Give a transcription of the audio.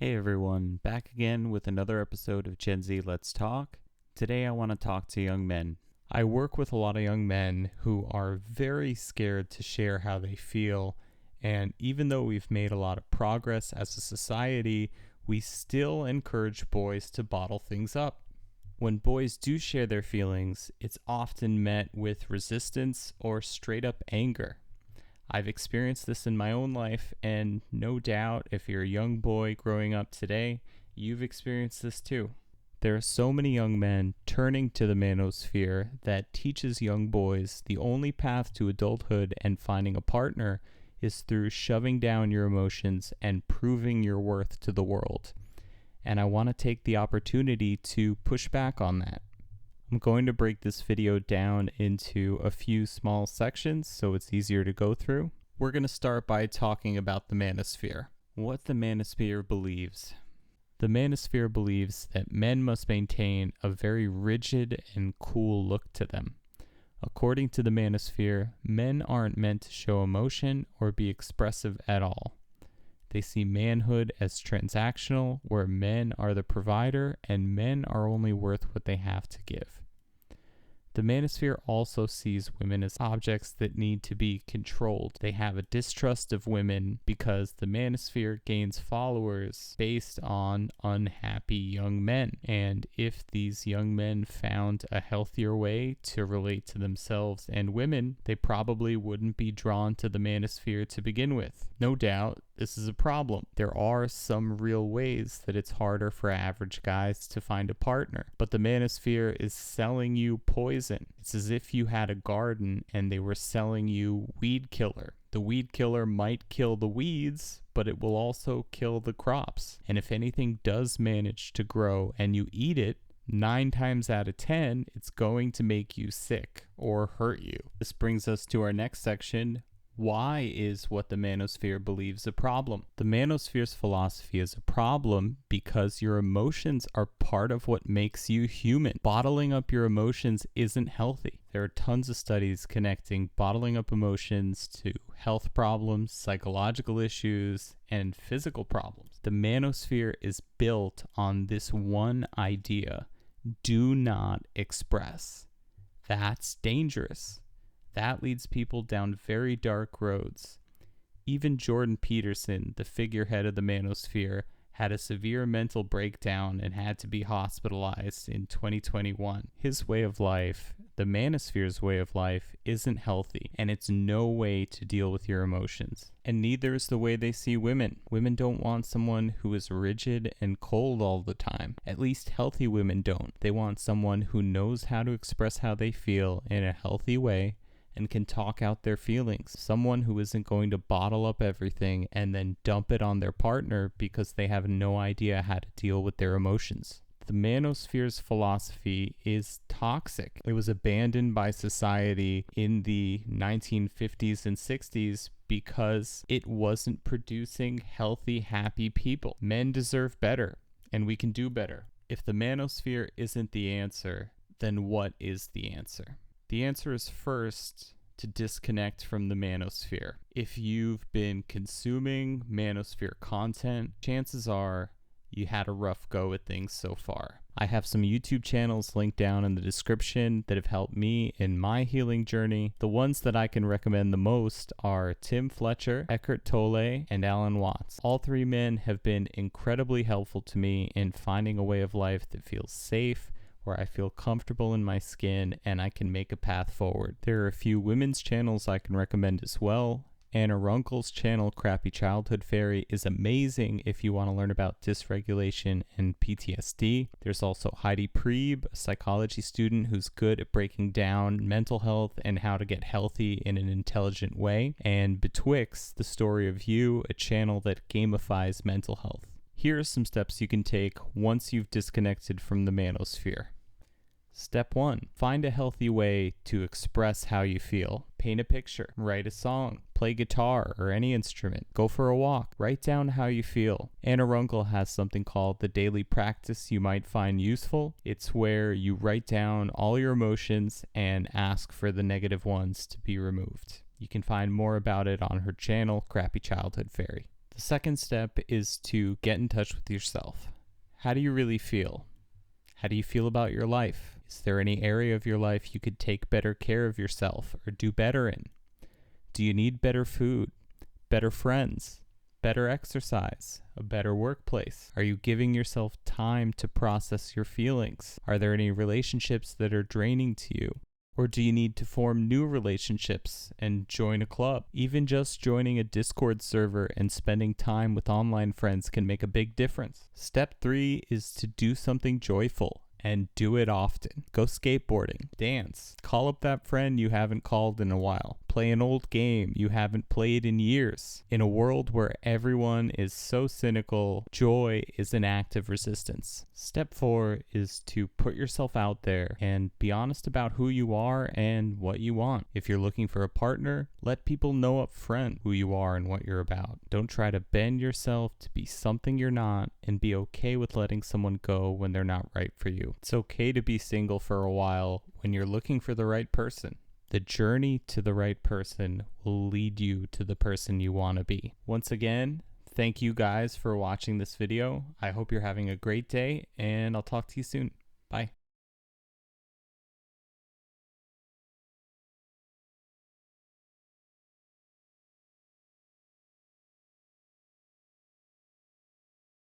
Hey everyone, back again with another episode of Gen Z Let's Talk. Today I want to talk to young men. I work with a lot of young men who are very scared to share how they feel, and even though we've made a lot of progress as a society, we still encourage boys to bottle things up. When boys do share their feelings, it's often met with resistance or straight up anger. I've experienced this in my own life, and no doubt if you're a young boy growing up today, you've experienced this too. There are so many young men turning to the Manosphere that teaches young boys the only path to adulthood and finding a partner is through shoving down your emotions and proving your worth to the world. And I want to take the opportunity to push back on that. I'm going to break this video down into a few small sections so it's easier to go through. We're going to start by talking about the Manosphere. What the Manosphere believes. The Manosphere believes that men must maintain a very rigid and cool look to them. According to the Manosphere, men aren't meant to show emotion or be expressive at all. They see manhood as transactional, where men are the provider and men are only worth what they have to give. The Manosphere also sees women as objects that need to be controlled. They have a distrust of women because the Manosphere gains followers based on unhappy young men. And if these young men found a healthier way to relate to themselves and women, they probably wouldn't be drawn to the Manosphere to begin with. No doubt, this is a problem. There are some real ways that it's harder for average guys to find a partner, but the Manosphere is selling you poison. It's as if you had a garden and they were selling you weed killer. The weed killer might kill the weeds, but it will also kill the crops. And if anything does manage to grow and you eat it, 9 times out of 10, it's going to make you sick or hurt you. This brings us to our next section. Why is what the Manosphere believes a problem? The Manosphere's philosophy is a problem because your emotions are part of what makes you human. Bottling up your emotions isn't healthy. There are tons of studies connecting bottling up emotions to health problems, psychological issues, and physical problems. The Manosphere is built on this one idea: do not express. That's dangerous. That leads people down very dark roads. Even Jordan Peterson, the figurehead of the Manosphere, had a severe mental breakdown and had to be hospitalized in 2021. His way of life, the Manosphere's way of life, isn't healthy, and it's no way to deal with your emotions. And neither is the way they see women. Women don't want someone who is rigid and cold all the time. At least healthy women don't. They want someone who knows how to express how they feel in a healthy way and can talk out their feelings. Someone who isn't going to bottle up everything and then dump it on their partner because they have no idea how to deal with their emotions. The Manosphere's philosophy is toxic. It was abandoned by society in the 1950s and 60s because it wasn't producing healthy, happy people. Men deserve better, and we can do better. If the Manosphere isn't the answer, then what is the answer? The answer is first to disconnect from the Manosphere. If you've been consuming Manosphere content, chances are you had a rough go at things so far. I have some YouTube channels linked down in the description that have helped me in my healing journey. The ones that I can recommend the most are Tim Fletcher, Eckhart Tolle, and Alan Watts. All 3 men have been incredibly helpful to me in finding a way of life that feels safe, where I feel comfortable in my skin and I can make a path forward. There are a few women's channels I can recommend as well. Anna Runkle's channel, Crappy Childhood Fairy, is amazing if you want to learn about dysregulation and PTSD. There's also Heidi Priebe, a psychology student who's good at breaking down mental health and how to get healthy in an intelligent way. And Betwixt, the story of you, a channel that gamifies mental health. Here are some steps you can take once you've disconnected from the Manosphere. Step 1. Find a healthy way to express how you feel. Paint a picture, write a song, play guitar or any instrument, go for a walk, write down how you feel. Anna Runkle has something called the daily practice you might find useful. It's where you write down all your emotions and ask for the negative ones to be removed. You can find more about it on her channel, Crappy Childhood Fairy. The second step is to get in touch with yourself. How do you really feel? How do you feel about your life? Is there any area of your life you could take better care of yourself or do better in? Do you need better food, better friends, better exercise, a better workplace? Are you giving yourself time to process your feelings? Are there any relationships that are draining to you? Or do you need to form new relationships and join a club? Even just joining a Discord server and spending time with online friends can make a big difference. Step 3 is to do something joyful and do it often. Go skateboarding, dance, call up that friend you haven't called in a while, play an old game you haven't played in years. In a world where everyone is so cynical, joy is an act of resistance. Step 4 is to put yourself out there and be honest about who you are and what you want. If you're looking for a partner, let people know up front who you are and what you're about. Don't try to bend yourself to be something you're not, and be okay with letting someone go when they're not right for you. It's okay to be single for a while when you're looking for the right person. The journey to the right person will lead you to the person you want to be. Once again, thank you guys for watching this video. I hope you're having a great day, and I'll talk to you soon. Bye.